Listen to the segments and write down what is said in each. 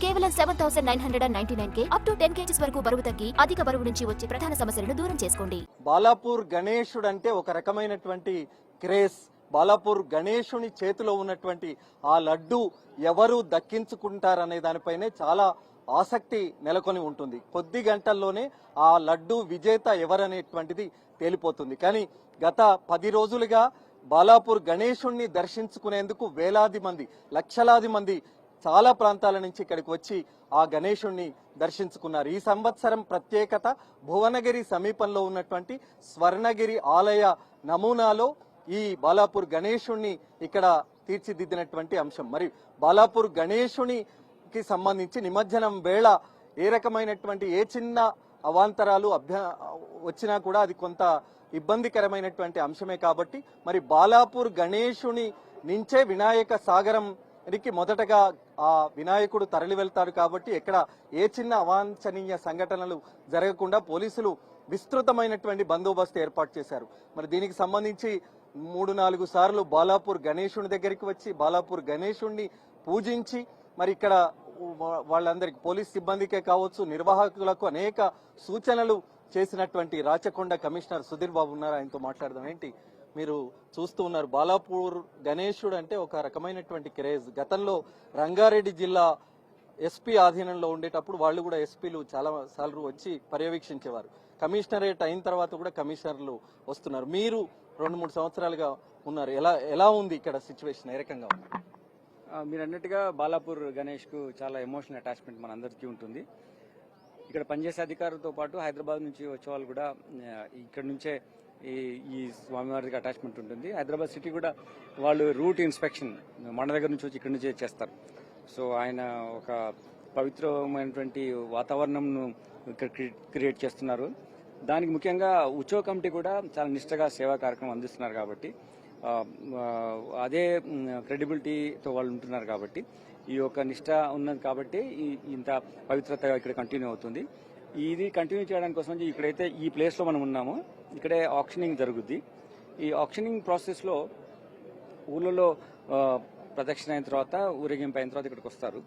కేవలం 7,999 up to 10 kgs వరకు బరువు తగ్గి అధిక బరువు నుంచి వచ్చే ప్రధాన సమస్యలను దూరం చేసుకోండి. బాలాపూర్ గణేశుడు అంటే ఒక రకమైనటువంటి క్రేజ్. బాలాపూర్ గణేశుని చేతిలో ఉన్నటువంటి ఆ లడ్డు ఎవరు దక్కించుకుంటారనే దానిపైనే చాలా ఆసక్తి నెలకొని ఉంటుంది. కొద్ది గంటల్లోనే ఆ లడ్డు విజేత ఎవరనేటువంటిది తేలిపోతుంది. కానీ గత 10 రోజులుగా బాలాపూర్ గణేశుణ్ణి దర్శించుకునేందుకు వేలాది మంది, లక్షలాది మంది చాలా ప్రాంతాల నుంచి ఇక్కడికి వచ్చి ఆ గణేశుణ్ణి దర్శించుకున్నారు. ఈ సంవత్సరం ప్రత్యేకత భువనగిరి సమీపంలో ఉన్నటువంటి స్వర్ణగిరి ఆలయ నమూనాలో ఈ బాలాపూర్ గణేశుణ్ణి ఇక్కడ తీర్చిదిద్దినటువంటి అంశం. మరి బాలాపూర్ గణేశునికి సంబంధించి నిమజ్జనం వేళ ఏ రకమైనటువంటి ఏ చిన్న అవాంతరాలు వచ్చినా కూడా అది కొంత ఇబ్బందికరమైనటువంటి అంశమే. కాబట్టి మరి బాలాపూర్ గణేశుని నుంచే వినాయక సాగరంకి మొదటగా ఆ వినాయకుడు తరలి వెళ్తాడు. కాబట్టి ఎక్కడ ఏ చిన్న అవాంఛనీయ సంఘటనలు జరగకుండా పోలీసులు విస్తృతమైనటువంటి బందోబస్తు ఏర్పాటు చేశారు. మరి దీనికి సంబంధించి 3-4 సార్లు బాలాపూర్ గణేశుని దగ్గరికి వచ్చి బాలాపూర్ గణేశుణ్ణి పూజించి మరి ఇక్కడ వాళ్ళందరికీ పోలీస్ సిబ్బందికే కావచ్చు, నిర్వాహకులకు అనేక సూచనలు చేసినటువంటి రాచకొండ కమిషనర్ సుధీర్ బాబు ఉన్నారు. ఆయనతో మాట్లాడదాం. ఏంటి మీరు చూస్తూ ఉన్నారు, బాలాపూర్ గణేశుడు అంటే ఒక రకమైనటువంటి క్రేజ్. గతంలో రంగారెడ్డి జిల్లా ఎస్పీ ఆధీనంలో ఉండేటప్పుడు వాళ్ళు కూడా ఎస్పీలు చాలా సార్లు వచ్చి పర్యవేక్షించేవారు. కమిషనరేట్ అయిన తర్వాత కూడా కమిషనర్లు వస్తున్నారు. మీరు 2-3 సంవత్సరాలుగా ఉన్నారు. ఎలా ఉంది ఇక్కడ సిచ్యువేషన్, ఏ రకంగా ఉంది? మీరు అన్నట్టుగా బాలాపూర్ గణేష్ కు చాలా ఎమోషనల్ అటాచ్మెంట్ మన అందరికీ ఉంటుంది. ఇక్కడ పనిచేసే అధికారులతో పాటు హైదరాబాద్ నుంచి వచ్చే వాళ్ళు కూడా ఇక్కడ నుంచే ఈ స్వామివారికి అటాచ్మెంట్ ఉంటుంది. హైదరాబాద్ సిటీ కూడా వాళ్ళు రూట్ ఇన్స్పెక్షన్ మన దగ్గర నుంచి వచ్చి ఇక్కడ నుంచే చేస్తారు. సో ఆయన ఒక పవిత్రమైనటువంటి వాతావరణంను ఇక్కడ క్రియేట్ చేస్తున్నారు. దానికి ముఖ్యంగా ఉత్సవ కమిటీ కూడా చాలా నిష్ఠగా సేవా కార్యక్రమం అందిస్తున్నారు. కాబట్టి అదే క్రెడిబిలిటీతో వాళ్ళు ఉంటున్నారు. కాబట్టి ఈ యొక్క నిష్ఠ ఉన్నది కాబట్టి ఇంత పవిత్రత ఇక్కడ కంటిన్యూ అవుతుంది. ఇది కంటిన్యూ చేయడానికి కోసం ఇక్కడైతే ఈ ప్లేస్లో మనం ఉన్నామో ఇక్కడే ఆక్షనింగ్ జరుగుద్ది. ఈ ఆక్షనింగ్ ప్రాసెస్లో ఊళ్ళలో ప్రదక్షిణ అయిన తర్వాత ఊరేగింపు అయిన తర్వాత ఇక్కడికి వస్తారు.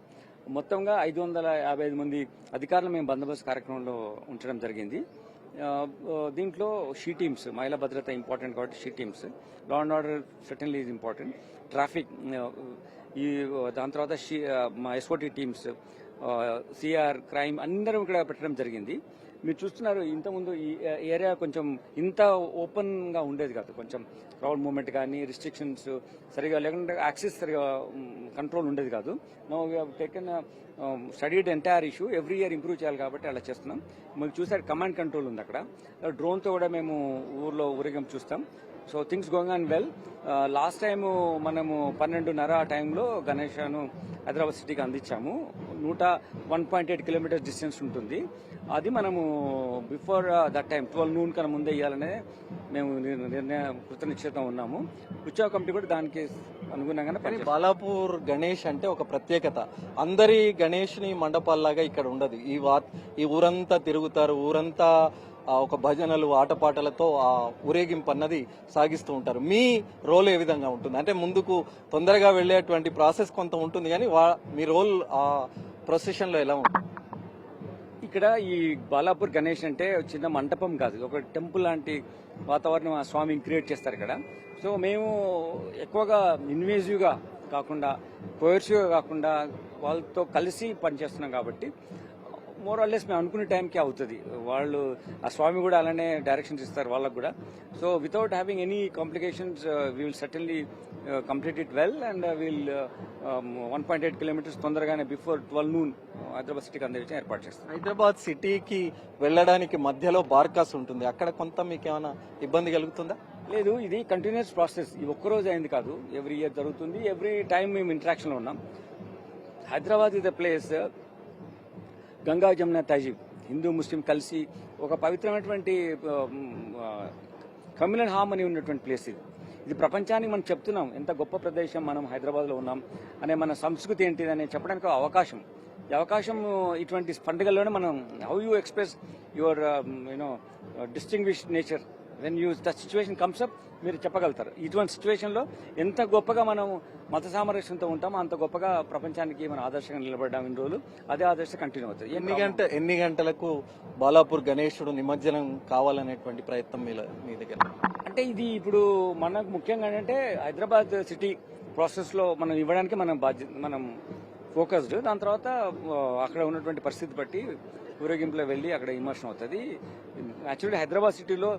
మొత్తంగా 555 మంది అధికారులు మేము బందోబస్తు కార్యక్రమంలో ఉంచడం జరిగింది. దీంట్లో షీ టీమ్స్, మహిళా భద్రత ఇంపార్టెంట్ కాబట్టి she teams, law and order certainly is important, traffic, ఈ దాని తర్వాత ఎస్ఓటీ టీమ్స్, సిఆర్, క్రైమ్ అందరం ఇక్కడ పెట్టడం జరిగింది. మీరు చూస్తున్నారు ఇంతకుముందు ఈ ఏరియా కొంచెం ఇంత ఓపెన్ గా ఉండేది కాదు. కొంచెం క్రౌడ్ మూవ్మెంట్ కానీ రిస్ట్రిక్షన్స్ సరిగా లేకుండా యాక్సెస్ సరిగా కంట్రోల్ ఉండేది కాదు. Now we have taken studied entire issue, every year improve చేయాలి కాబట్టి అలా చేస్తున్నాం. మీరు చూసారు కమాండ్ కంట్రోల్ ఉంది అక్కడ. డ్రోన్తో కూడా మేము ఊర్లో ఊరేగింపు చూస్తాం. So things going on well. Last time మనము 12:30 ఆ టైంలో గణేశాను హైదరాబాద్ సిటీకి అందించాము. 101.8 కిలోమీటర్స్ డిస్టెన్స్ ఉంటుంది. అది మనము బిఫోర్ దట్ టైం 12 noon కన్నా ముందే ఇవ్వాలనే మేము కృతనిశ్చయితం ఉన్నాము. ఉత్సవ కమిటీ కూడా దానికి అనుగుణంగానే. బాలాపూర్ గణేష్ అంటే ఒక ప్రత్యేకత. అందరి గణేష్ని మండపాల్లాగా ఇక్కడ ఉండదు. ఈ ఊరంతా తిరుగుతారు. ఊరంతా ఒక భజనలు, ఆటపాటలతో ఆ ఊరేగింపు అన్నది సాగిస్తూ ఉంటారు. మీ రోల్ ఏ విధంగా ఉంటుంది? అంటే ముందుకు తొందరగా వెళ్లేటువంటి ప్రాసెస్ కొంత ఉంటుంది, కానీ మీ రోల్ ఆ ప్రొసెషన్ లో ఎలా ఉంటుంది? ఇక్కడ ఈ బాలాపూర్ గణేష్ అంటే చిన్న మంటపం కాదు, ఒక టెంపుల్ లాంటి వాతావరణం ఆ స్వామిని క్రియేట్ చేస్తారు ఇక్కడ. సో మేము ఎక్కువగా ఇన్వేజివ్గా కాకుండా, కోయర్సివ్గా కాకుండా వాళ్ళతో కలిసి పనిచేస్తున్నాం. కాబట్టి మోర్ ఆర్ లెస్ మేము అనుకునే టైంకి అవుతుంది. వాళ్ళు ఆ స్వామి కూడా అలానే డైరెక్షన్స్ ఇస్తారు వాళ్ళకు కూడా. So without having any complications we will certainly complete it well and will 1.8 kilometres తొందరగానే బిఫోర్ 12 noon హైదరాబాద్ సిటీకి అందే విషయం ఏర్పాటు చేస్తాం. హైదరాబాద్ సిటీకి వెళ్ళడానికి మధ్యలో బార్కాస్ ఉంటుంది, అక్కడ కొంత మీకు ఏమైనా ఇబ్బంది కలుగుతుందా? లేదు, ఇది కంటిన్యూస్ ప్రాసెస్. ఇది ఒక్కరోజు అయింది కాదు, ఎవ్రీ ఇయర్ జరుగుతుంది. ఎవ్రీ టైం మేము ఇంటరాక్షన్లో ఉన్నాం. Hyderabad is the place, Ganga Jamuna తహజీబ్, హిందూ ముస్లిం కలిసి ఒక పవిత్రమైనటువంటి కమ్యూనల్ హార్మనీ ఉన్నటువంటి ప్లేస్ ఇది. ఇది ప్రపంచానికి మనం చెప్తున్నాం ఎంత గొప్ప ప్రదేశం మనం హైదరాబాద్లో ఉన్నాం అనే మన సంస్కృతి ఏంటిదని చెప్పడానికి అవకాశం. ఈ అవకాశం ఇటువంటి పండుగల్లోనే మనం how you express your distinguished nature when you the situation comes up మీరు చెప్పగలుగుతారు. ఇటువంటి సిచ్యువేషన్లో ఎంత గొప్పగా మనం మత సామరస్యంతో ఉంటామో అంత గొప్పగా ప్రపంచానికి మనం ఆదర్శంగా నిలబడ్డాం ఇన్ని రోజులు. అదే ఆదర్శం కంటిన్యూ అవుతుంది. ఎన్ని గంటలకు బాలాపూర్ గణేశుడు నిమజ్జనం కావాలనేటువంటి ప్రయత్నం మీ దగ్గర? అంటే ఇది ఇప్పుడు మనకు ముఖ్యంగా ఏంటంటే హైదరాబాద్ సిటీ ప్రాసెస్లో మనం ఇవ్వడానికి మనం ఫోకస్డ్. దాని తర్వాత అక్కడ ఉన్నటువంటి పరిస్థితి బట్టి ఊరేగింపులో వెళ్ళి అక్కడ ఇమర్షన్ అవుతుంది. యాక్చువల్లీ హైదరాబాద్ సిటీలో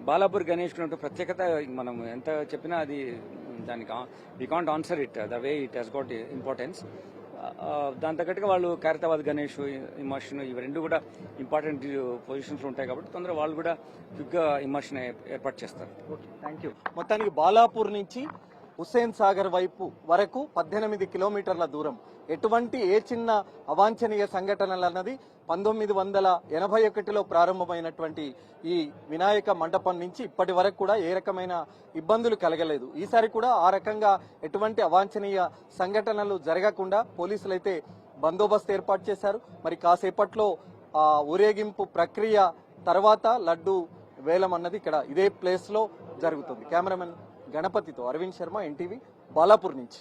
బాలాపూర్ గణేష్ ప్రత్యేకత మనం ఎంత చెప్పినా అది దానికి we can't answer it the way it has got importance. దాని తగ్గట్టుగా వాళ్ళు ఖైరతాబాద్ గణేష్ ఇమర్షన్ ఇవి రెండు కూడా ఇంపార్టెంట్ పొజిషన్స్లో ఉంటాయి కాబట్టి తొందరగా వాళ్ళు కూడా క్విక్గా ఇమర్షన్ ఏర్పాటు చేస్తారు. Okay, thank you. మొత్తానికి బాలాపూర్ నుంచి హుస్సేన్ సాగర్ వైపు వరకు 18 కిలోమీటర్ల దూరం. ఎటువంటి ఏ చిన్న అవాంఛనీయ సంఘటనలు అన్నది 1981లో ప్రారంభమైనటువంటి ఈ వినాయక మండపం నుంచి ఇప్పటి వరకు కూడా ఏ రకమైన ఇబ్బందులు కలగలేదు. ఈసారి కూడా ఆ రకంగా ఎటువంటి అవాంఛనీయ సంఘటనలు జరగకుండా పోలీసులైతే బందోబస్తు ఏర్పాటు చేశారు. మరి కాసేపట్లో ఆ ఊరేగింపు ప్రక్రియ తర్వాత లడ్డు వేలం అన్నది ఇక్కడ ఇదే ప్లేస్ లో జరుగుతుంది. కెమెరామెన్ గణపతితో అరవింద్ శర్మ, ఎన్టీవీ, బాలాపూర్ నుంచి.